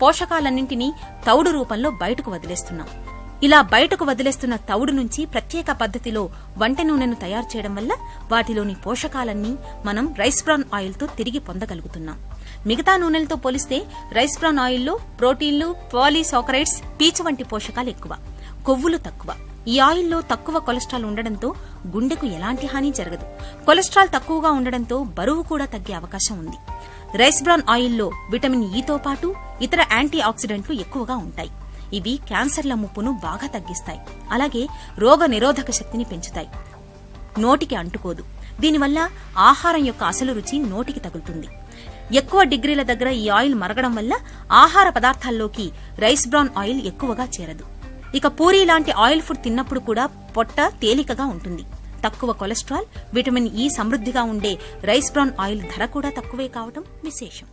పోషకాలన్నింటినీ తౌడు రూపంలో బయటకు వదిలేస్తున్నాం. ఇలా బయటకు వదిలేస్తున్న తౌడు నుంచి ప్రత్యేక పద్ధతిలో వంట నూనెను తయారు చేయడం వల్ల వాటిలోని పోషకాలన్నీ మనం రైస్ బ్రాన్ ఆయిల్తో తిరిగి పొందగలుగుతున్నాం. మిగతా నూనెలతో పోలిస్తే రైస్ బ్రాన్ ఆయిల్లో ప్రోటీన్లు, పాలీసాకరైడ్స్, పీచు వంటి పోషకాలు ఎక్కువ, కొవ్వులు తక్కువ. ఈ ఆయిల్లో తక్కువ కొలెస్ట్రాల్ ఉండడంతో గుండెకు ఎలాంటి హాని జరగదు. కొలెస్ట్రాల్ తక్కువగా ఉండడంతో బరువు కూడా తగ్గే అవకాశం ఉంది. రైస్ బ్రాన్ ఆయిల్లో విటమిన్ ఈతో పాటు ఇతర యాంటీ ఆక్సిడెంట్లు ఎక్కువగా ఉంటాయి. ఇవి క్యాన్సర్ల ముప్పును బాగా తగ్గిస్తాయి. అలాగే రోగ నిరోధక శక్తిని పెంచుతాయి. నోటికి అంటుకోదు. దీనివల్ల ఆహారం యొక్క అసలు రుచి నోటికి తగులుతుంది. ఎక్కువ డిగ్రీల దగ్గర ఈ ఆయిల్ మరగడం వల్ల ఆహార పదార్థాల్లోకి రైస్ బ్రాన్ ఆయిల్ ఎక్కువగా చేరదు. ఇక పూరీ లాంటి ఆయిల్ ఫుడ్ తిన్నప్పుడు కూడా పొట్ట తేలికగా ఉంటుంది. తక్కువ కొలెస్ట్రాల్, విటమిన్ ఈ సమృద్ధిగా ఉండే రైస్ బ్రాన్ ఆయిల్ ధర కూడా తక్కువే కావడం విశేషం.